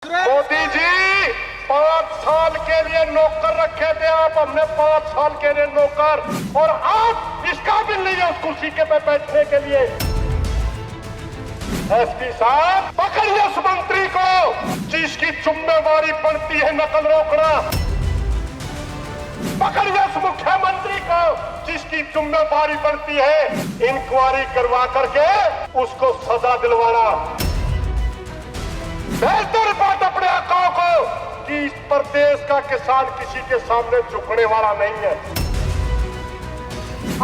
मोदी जी 5 साल के लिए नौकर रखे थे आप, हमने 5 साल के लिए नौकर, और आप इस काबिल नहीं है उस कुर्सी के पे बैठने के लिए। एसपी साहब पकड़िए उस मंत्री को जिसकी जिम्मेवारी बनती है नकल रोकना, पकड़िए उस मुख्यमंत्री को जिसकी जिम्मेवारी बनती है इंक्वायरी करवा करके उसको सजा दिलवाना। भेज दो रिपोर्ट अपने आकाओं को कि इस प्रदेश का किसान किसी के सामने झुकने वाला नहीं है।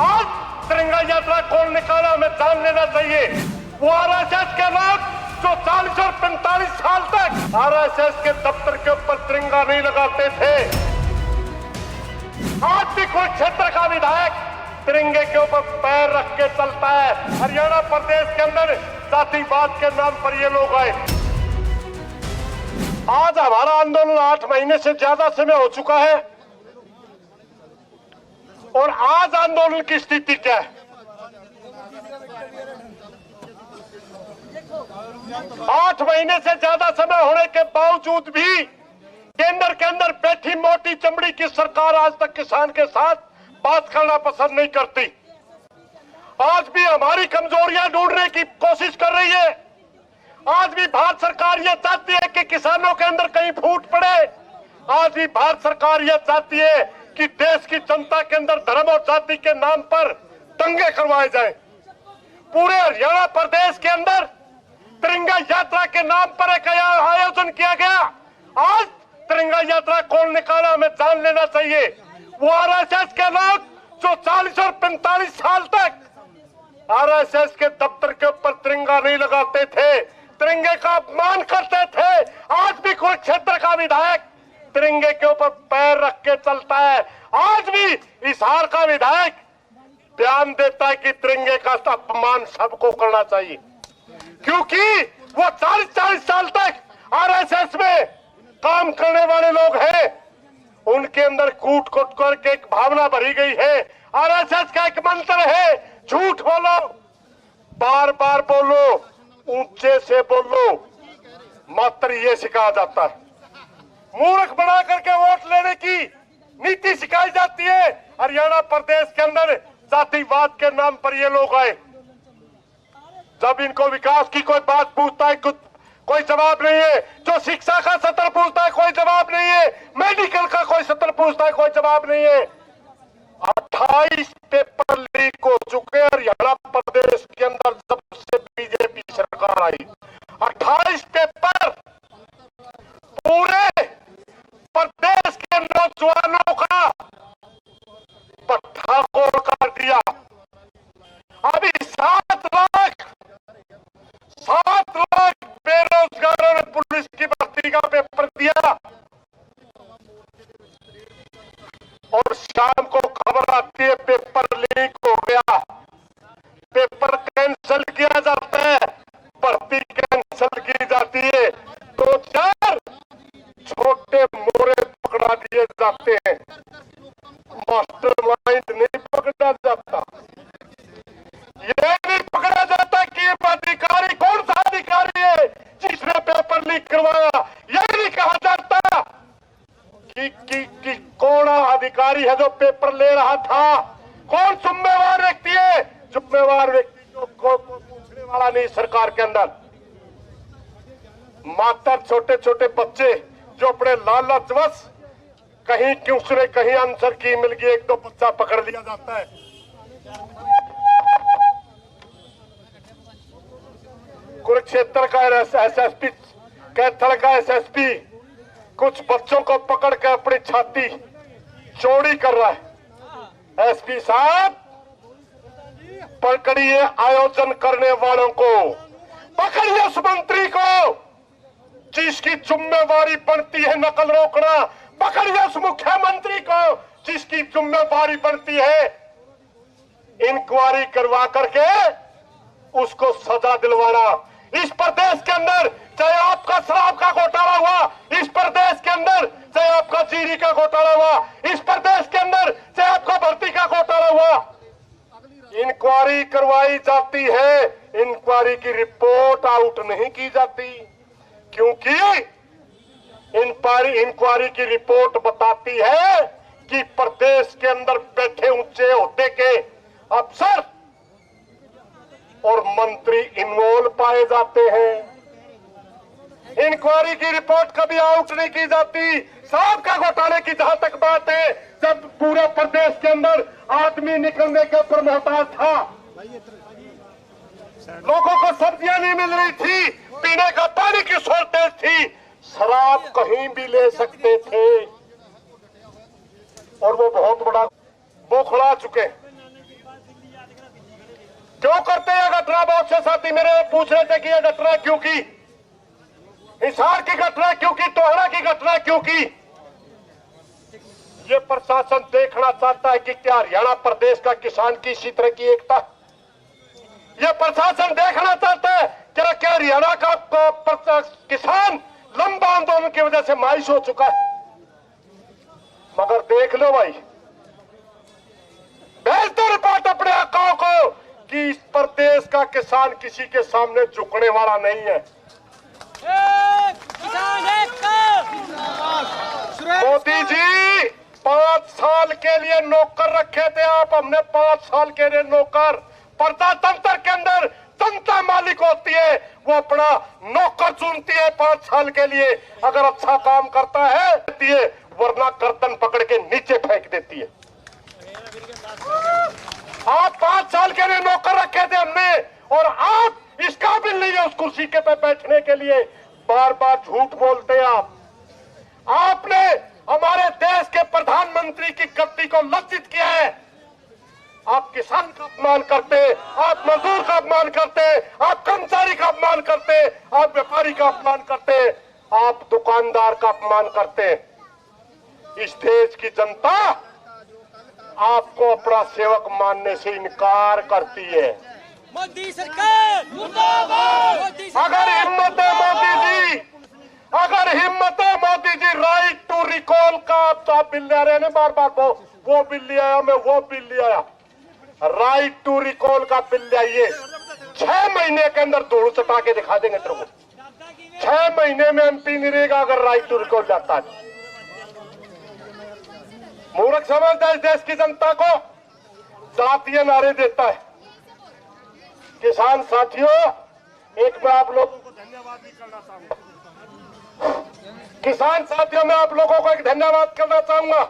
आज तिरंगा यात्रा कौन निकाला हमें जान लेना चाहिए। वो आरएसएस के लोग जो 40 और 45 साल तक आरएसएस के दफ्तर के ऊपर तिरंगा नहीं लगाते थे, आज भी कुरुक्षेत्र का विधायक तिरंगे के ऊपर पैर रख के चलता है। हरियाणा प्रदेश के अंदर जातिवाद के नाम पर ये लोग आए। आज हमारा आंदोलन 8 महीने से ज्यादा समय हो चुका है और आज आंदोलन की स्थिति क्या है? 8 महीने से ज्यादा समय होने के बावजूद भी केंद्र के अंदर बैठी मोटी चमड़ी की सरकार आज तक किसान के साथ बात करना पसंद नहीं करती। आज भी हमारी कमजोरियां ढूंढने की कोशिश कर रही है। आज भी भारत सरकार यह चाहती है कि किसानों के अंदर कहीं फूट पड़े। आज भी भारत सरकार यह चाहती है कि देश की जनता के अंदर धर्म और जाति के नाम पर दंगे करवाए जाएं। पूरे हरियाणा प्रदेश के अंदर तिरंगा यात्रा के नाम पर एक आयोजन किया गया। आज तिरंगा यात्रा कौन निकाला हमें जान लेना चाहिए। वो आरएसएस के लोग जो 40 और 45 साल तक आरएसएस के दफ्तर के ऊपर तिरंगा नहीं लगाते थे, तिरंगे का अपमान करते थे, आज भी कुरुक्षेत्र का विधायक तिरंगे के ऊपर पैर रख के चलता है। आज भी हिसार का विधायक बयान देता है कि तिरंगे का अपमान सबको करना चाहिए, क्योंकि वो 40-40 साल तक आरएसएस में काम करने वाले लोग हैं। उनके अंदर कूट कूट करके एक भावना भरी गई है। आरएसएस का एक मंत्र है, झूठ बोलो, बार बार बोलो, ऊंचे से बोलो, मात्र ये सिखाया जाता है। मूर्ख बना करके वोट लेने की नीति सिखाई जाती है। हरियाणा प्रदेश के अंदर जातिवाद के नाम पर ये लोग आए। जब इनको विकास की कोई बात पूछता है कोई जवाब नहीं है। जो शिक्षा का सत्र पूछता है कोई जवाब नहीं है। मेडिकल का कोई सत्र पूछता है कोई जवाब नहीं है। 28 पेपर लीक हो चुके हैं हरियाणा प्रदेश के अंदर जब से बीजेपी सरकार आई। 28 पेपर पूरे प्रदेश के नौजवानों का पट्टा खोल कर दिया। अभी 7 लाख बेरोजगारों ने पुलिस की भर्ती का पेपर दिया और शाम को खबर आती है पेपर लीक हो गया। पेपर कैंसिल किया जाता है, भर्ती कैंसिल की जाती है, 2-4 छोटे मोरे पकड़ा दिए जाते हैं, मास्टरमाइंड नहीं पकड़ा जाता। ये नहीं पकड़ा जाता कि अधिकारी कौन सा अधिकारी है जिसने पेपर लीक करवाया। यह नहीं कहा जाता कि कौन अधिकारी है जो पेपर ले रहा था, कौन जिम्मेवार व्यक्ति है। जिम्मेवार व्यक्ति को पूछने वाला नहीं सरकार के अंदर। मात्र छोटे छोटे बच्चे जो अपने लालचवश कहीं दूसरे कहीं आंसर की मिल गई, 1-2 बच्चा पकड़ लिया जाता है। कुरुक्षेत्र का एसएसपी, कैथल का एसएसपी कुछ बच्चों को पकड़ कर अपनी छाती चौड़ी कर रहा है। एसपी साहब पकड़िए आयोजन करने वालों को, पकड़िए उस मंत्री को जिसकी जिम्मेवारी बनती है नकल रोकना, पकड़िए उस मुख्यमंत्री को जिसकी जिम्मेवारी बनती है इंक्वायरी करवा करके उसको सजा दिलवाना। इस प्रदेश के अंदर चाहे आपका शराब का घोटाला हुआ, इस प्रदेश के अंदर चाहे आपका चीनी का घोटाला हुआ, इस प्रदेश के अंदर चाहे आपका भर्ती का घोटाला हुआ, इंक्वायरी करवाई जाती है। इंक्वायरी की रिपोर्ट आउट नहीं की जाती, क्योंकि इंक्वायरी की रिपोर्ट बताती है कि प्रदेश के अंदर बैठे ऊंचे ओहदे के अफसर और मंत्री इन्वॉल्व पाए जाते हैं। इंक्वायरी की रिपोर्ट कभी आउट नहीं की जाती। साहब का घोटाले की जहां तक बात है, जब पूरे प्रदेश के अंदर आदमी निकलने के ऊपर मोहताज था, लोगों को सब्जियां नहीं मिल रही थी, पीने का पानी की शॉर्टेज थी, शराब कहीं भी ले सकते थे और वो बहुत बड़ा बौखला चुके। क्यों करते हैं घटना? बहुत से साथी मेरे पूछ रहे थे कि यह घटना क्यों की, हिसार की घटना क्यों की, टोहरा की घटना क्यों की। ये प्रशासन देखना चाहता है कि क्या हरियाणा प्रदेश का किसान की इसी तरह की एकता। ये प्रशासन देखना चाहता है क्या हरियाणा का किसान लंबा आंदोलन की वजह से मायूस हो चुका है। मगर देख लो भाई, भेज दो रिपोर्ट अपने आकाओं को कि इस प्रदेश का किसान किसी के सामने झुकने वाला नहीं है। मोदी जी 5 साल के लिए नौकर रखे थे आप, हमने 5 साल के लिए नौकर। प्रजातंत्र के अंदर जनता मालिक होती है, वो अपना नौकर चुनती है 5 साल के लिए। अगर अच्छा काम करता है वरना गर्दन पकड़ के नीचे फेंक देती है। आप 5 साल के लिए नौकर रखे थे हमने और आप इस काबिल नहीं है उस कुर्सी के पे बैठने के लिए। बार बार झूठ बोलते हैं आप। आपने हमारे देश के प्रधानमंत्री की गद्दी को लज्जित किया है। आप किसान का अपमान करते, आप मजदूर का अपमान करते, आप कर्मचारी का अपमान करते, आप व्यापारी का अपमान करते, आप दुकानदार का अपमान करते। इस देश की जनता आपको अपना सेवक मानने से इनकार करती है। मोदी सरकार मुर्दाबाद। अगर हिम्मत है मोदी जी, अगर हिम्मत है Modi ji, right to recall का आप बिल ले रहे हैं बार बार, वो बिल ले आया, मैं वो बिल ले आया। राइट टू रिकॉल का बिल ले आइए, 6 महीने के अंदर धूल चटा के दिखा देंगे तेरे को। 6 महीने में एमपी नहीं रहेगा अगर राइट टू रिकॉल जाता है। मूर्ख समझता है इस देश की जनता को, जातीय नारे देता है। किसान साथियों, एक मैं आप लोगों को धन्यवाद भी करना चाहूंगा। किसान साथियों, मैं आप लोगों को एक धन्यवाद करना चाहूंगा।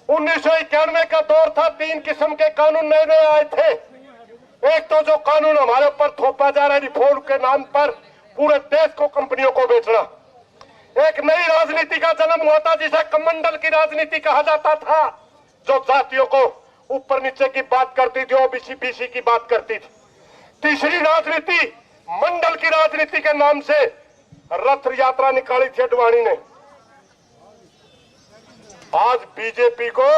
1991 का दौर था, 3 किस्म के कानून नए नए आए थे। एक तो जो कानून हमारे ऊपर थोपा जा रहा है रिफॉर्म के नाम पर, पूरे देश को कंपनियों को बेचना। एक नई राजनीति का जन्म हुआ था जिसे कमंडल की राजनीति कहा जाता था, जो जातियों को ऊपर नीचे की बात करती थी, ओबीसी बीसी की बात करती थी। तीसरी राजनीति मंडल की राजनीति के नाम से रथ यात्रा निकाली थी अडवाणी ने। आज बीजेपी को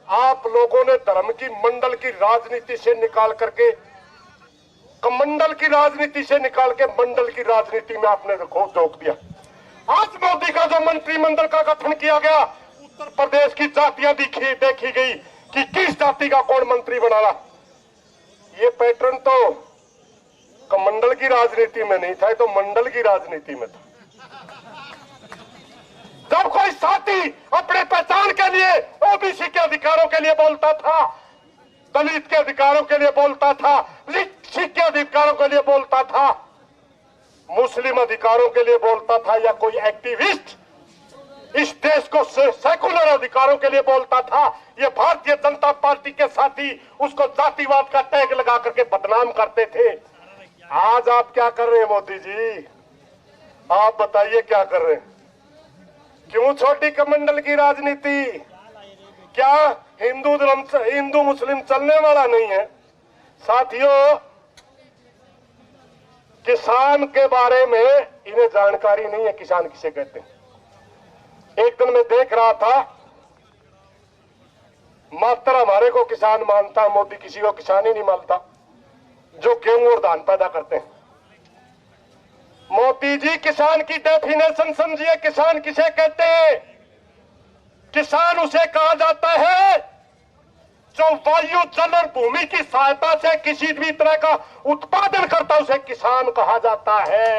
आप लोगों ने धर्म की मंडल की राजनीति से निकाल करके, कमंडल की राजनीति से निकाल के मंडल की राजनीति में आपने झोंक दिया। आज मोदी का जो मंत्रिमंडल का गठन किया गया, उत्तर प्रदेश की जातियां देखी गई कि किस जाति का कौन मंत्री बनाना। ये पैटर्न तो कमंडल की राजनीति में नहीं था, तो मंडल की राजनीति में था। जब कोई साथी अपने पहचान के लिए ओबीसी के अधिकारों के लिए बोलता था, दलित के अधिकारों के लिए बोलता था, सिख के अधिकारों के लिए बोलता था, मुस्लिम अधिकारों के लिए बोलता था, या कोई एक्टिविस्ट इस देश को सेकुलर अधिकारों के लिए बोलता था, ये भारतीय जनता पार्टी के साथी उसको जातिवाद का टैग लगा करके बदनाम करते थे। आज आप क्या कर रहे हैं मोदी जी? आप बताइए क्या कर रहे हैं? क्यों छोटी कमंडल की राजनीति? क्या हिंदू मुस्लिम चलने वाला नहीं है? साथियों, किसान के बारे में इन्हें जानकारी नहीं है, किसान किसे कहते हैं। एक दिन मैं देख रहा था, मात्र हमारे को किसान मानता, मोदी किसी को किसान ही नहीं मानता, जो गेहूं और धान पैदा करते हैं। मोदी जी, किसान की डेफिनेशन समझिए, किसान किसे कहते हैं? किसान उसे कहा जाता है जो वायु, जल और भूमि की सहायता से किसी भी तरह का उत्पादन करता, उसे किसान कहा जाता है।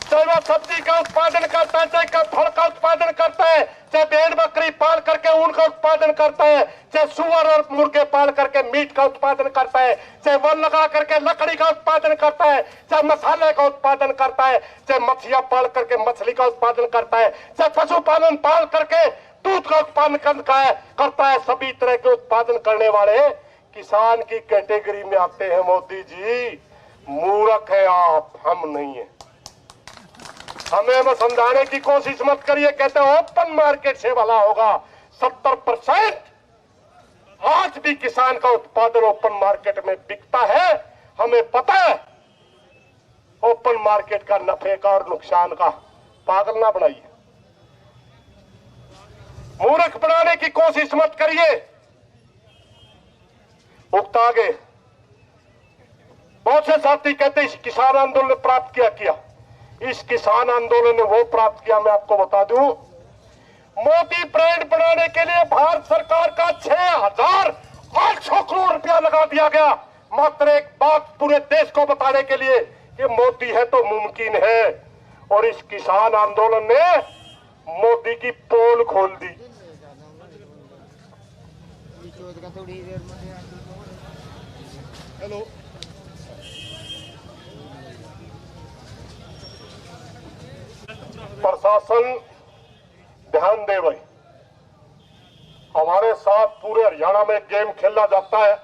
चाहे वो सब्जी का उत्पादन करता है, चाहे फल का उत्पादन करता है, चाहे भेड़ बकरी पाल करके ऊन का उत्पादन करता है, चाहे सुअर और मुर्गे पाल करके मीट का उत्पादन करता है, चाहे वन लगा करके लकड़ी का उत्पादन करता है, चाहे मसाले का उत्पादन करता है, चाहे मछलियां पाल करके मछली का उत्पादन करता है, चाहे पशुपालन पाल करके दूध का उत्पादन करता है, सभी तरह के उत्पादन करने वाले किसान की कैटेगरी में आते हैं। मोदी जी मूर्ख है आप, हम नहीं है। हमें वो समझाने की कोशिश मत करिए, कहते हैं ओपन मार्केट से भला होगा। 70% आज भी किसान का उत्पादन ओपन मार्केट में बिकता है। हमें पता है ओपन मार्केट का नफे का और नुकसान का। पागल ना बनाइए, मूर्ख बनाने की कोशिश मत करिए। उगता आगे बहुत से साथी कहते इस किसान आंदोलन ने प्राप्त किया। इस किसान आंदोलन ने वो प्राप्त किया, मैं आपको बता दूं। मोदी ब्रांड बनाने के लिए भारत सरकार का 6,800 करोड़ रुपया लगा दिया गया, मात्र एक बात पूरे देश को बताने के लिए कि मोदी है तो मुमकिन है। और इस किसान आंदोलन ने मोदी की पोल खोल दी। हेलो, प्रशासन ध्यान दे भाई। हमारे साथ पूरे हरियाणा में गेम खेला जाता है,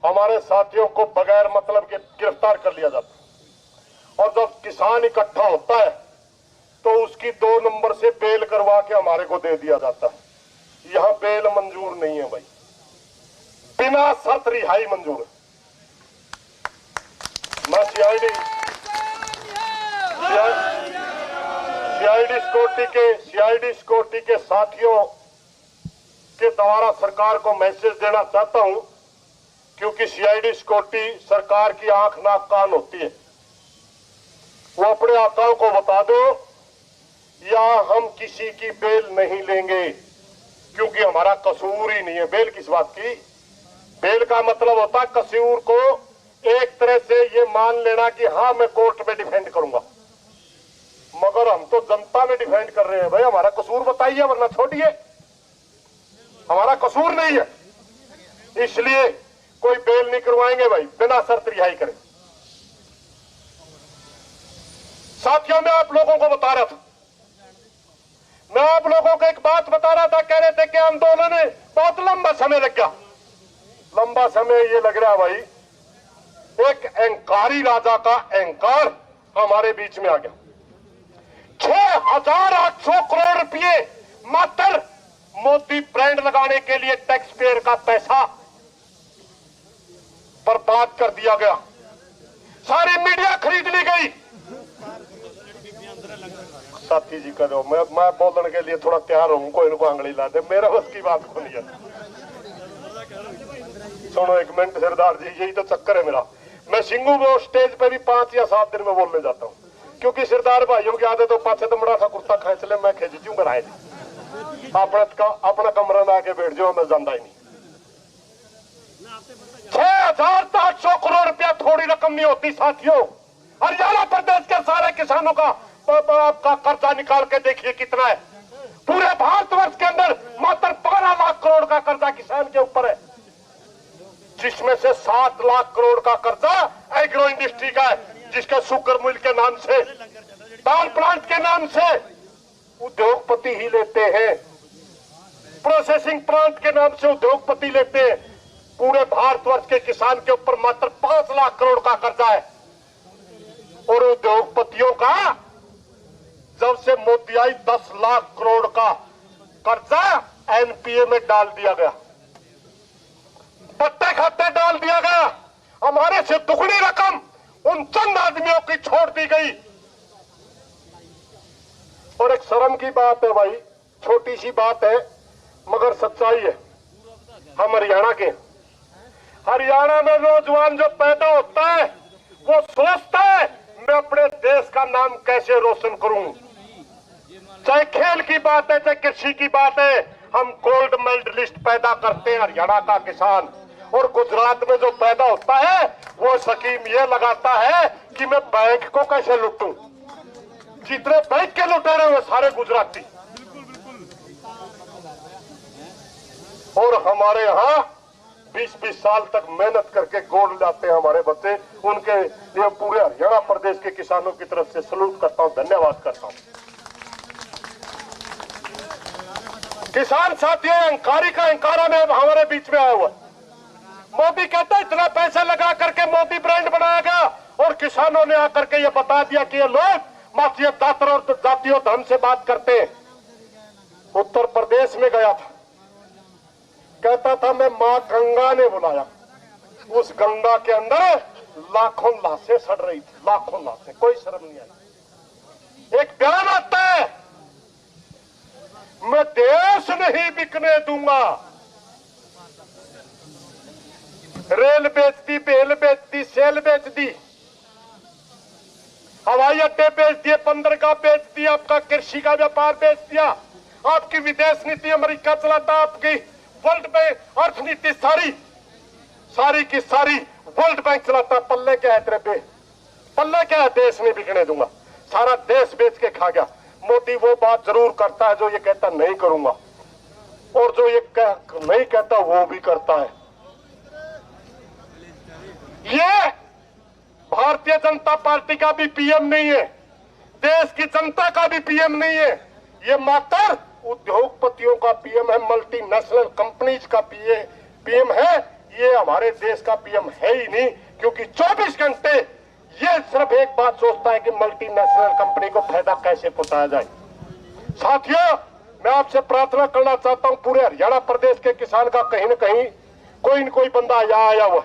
हमारे साथियों को बगैर मतलब के गिरफ्तार कर लिया जाता है, और जब किसान इकट्ठा होता है तो उसकी 2 नंबर से बेल करवा के हमारे को दे दिया जाता है। यहां बेल मंजूर नहीं है भाई, बिना शर्त रिहाई मंजूर है। मैं सीआईडी सिक्योरिटी के साथियों के द्वारा सरकार को मैसेज देना चाहता हूं, क्योंकि सीआईडी सिक्योरिटी सरकार की आंख नाक कान होती है। वो अपने आकाओं को बता दो, या हम किसी की बेल नहीं लेंगे, क्योंकि हमारा कसूर ही नहीं है। बेल किस बात की? बेल का मतलब होता है कसूर को एक तरह से ये मान लेना कि हाँ मैं कोर्ट में डिफेंड करूंगा, मगर हम तो जनता में डिफेंड कर रहे हैं। भाई हमारा कसूर बताइए, वरना छोड़िए, हमारा कसूर नहीं है, इसलिए कोई बेल नहीं करवाएंगे भाई, बिना शर्त रिहाई करें। साथियों, मैं आप लोगों को बता रहा था, मैं आप लोगों को एक बात बता रहा था, कह रहे थे कि आंदोलन में बहुत लंबा समय लग गया। लंबा समय ये लग रहा है भाई, एक अहंकारी राजा का अहंकार हमारे बीच में आ गया। 6,800 करोड़ रुपए मात्र मोदी ब्रांड लगाने के लिए टैक्स पेयर का पैसा बर्बाद कर दिया गया। सारी मीडिया खरीद ली गई। साथी जी कर दो, मैं बोलने के लिए थोड़ा तैयार हूं, कोई इनको आंगली ला दे, मेरा बस की बात को नहीं है। सुनो एक मिनट सरदार जी, यही तो चक्कर है मेरा। मैं सिंगू वो स्टेज पे भी 5 या 7 दिन में बोलने जाता हूँ, क्योंकि सरदार भाइयों की आदत तो पाछे तो बड़ा सा कुर्ता खींच ले, मैं खींच क्यों कराए अपना कमरा में आके बैठ जाओ, मैं जानता ही नहीं। 6,800 करोड़ रुपया थोड़ी रकम नहीं होती साथियों। हरियाणा प्रदेश के सारे किसानों का आपका कर्जा निकाल के देखिए कितना है। पूरे भारतवर्ष के अंदर मात्र 12 लाख करोड़ का कर्जा किसान के ऊपर है, जिसमें से 7 लाख करोड़ का कर्जा एग्रो इंडस्ट्री का है, जिसके शुगर मिल के नाम से, दाल प्लांट के नाम से उद्योगपति ही लेते हैं, प्रोसेसिंग प्लांट के नाम से उद्योगपति लेते हैं। पूरे भारतवर्ष के किसान के ऊपर मात्र 5 लाख करोड़ का कर्जा है, और उद्योगपतियों का जब से मोदी आई 10 लाख करोड़ का कर्जा एनपीए में डाल दिया गया, पट्टे खाते डाल दिया गया। हमारे से दुगनी रकम उन चंद आदमियों की छोड़ दी गई। और एक शर्म की बात है भाई, छोटी सी बात है मगर सच्चाई है। हम हरियाणा के, हरियाणा में नौजवान जो पैदा होता है वो सोचता है मैं अपने देश का नाम कैसे रोशन करूं। चाहे खेल की बात है, चाहे कृषि की बात है, हम गोल्ड मेडलिस्ट पैदा करते हैं हरियाणा का किसान। और गुजरात में जो पैदा होता है वो स्कीम ये लगाता है कि मैं बैंक को कैसे लूटूं। जितने बैंक के लुटेरे हुए सारे गुजराती। और हमारे यहाँ 20-20 साल तक मेहनत करके गोल्ड लाते हैं हमारे बच्चे। उनके लिए पूरे हरियाणा प्रदेश के किसानों की तरफ से सलूट करता हूं, धन्यवाद करता हूं। किसान साथियों, अंकारी का अंकारा में हमारे बीच में आया हुआ। मोदी कहता है इतना पैसा लगा करके मोदी ब्रांड बनाएगा, और किसानों ने आकर के ये बता दिया कि ये लोग माफिया दातर और जातियों धर्म से बात करते हैं। उत्तर प्रदेश में गया था, कहता था मैं मां गंगा ने बुलाया। उस गंगा के अंदर लाखों लाशें सड़ रही थी, लाखों लाशें, कोई शर्म नहीं आई। एक बयान आता है, मैं देश नहीं बिकने दूंगा। रेल बेच दी, बेल बेच दी, सेल बेच दी, हवाई अड्डे बेच दिए, बंदरगाह बेच दिया, आपका कृषि का व्यापार बेच दिया, आपकी विदेश नीति अमेरिका चलाता, आपकी वर्ल्ड बैंक अर्थनीति सारी की सारी वर्ल्ड बैंक चलाता। पल्ले क्या है तेरे पे, पल्ले क्या है? देश नहीं बिकने दूंगा। सारा देश बेच के खा गया। मोदी वो बात जरूर करता है जो ये कहता नहीं करूंगा, और जो ये नहीं कहता वो भी करता है। ये भारतीय जनता पार्टी का भी पीएम नहीं है, देश की जनता का भी पीएम नहीं है। ये मात्र उद्योगपतियों का पीएम है, मल्टीनेशनल कंपनीज का पीएम है। ये हमारे देश का पीएम है ही नहीं, क्योंकि 24 घंटे ये सिर्फ एक बात सोचता है कि मल्टीनेशनल कंपनी को फायदा कैसे पहुंचाया जाए। साथियों, मैं आपसे प्रार्थना करना चाहता हूं, पूरे हरियाणा प्रदेश के किसान का कहीं न कहीं कोई न कोई बंदा यहाँ आया हुआ।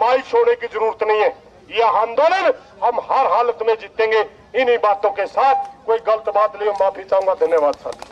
मायूस होने की जरूरत नहीं है। यह आंदोलन हम हर हालत में जीतेंगे। इन्हीं बातों के साथ कोई गलत बात नहीं, माफी चाहूंगा। धन्यवाद साथी।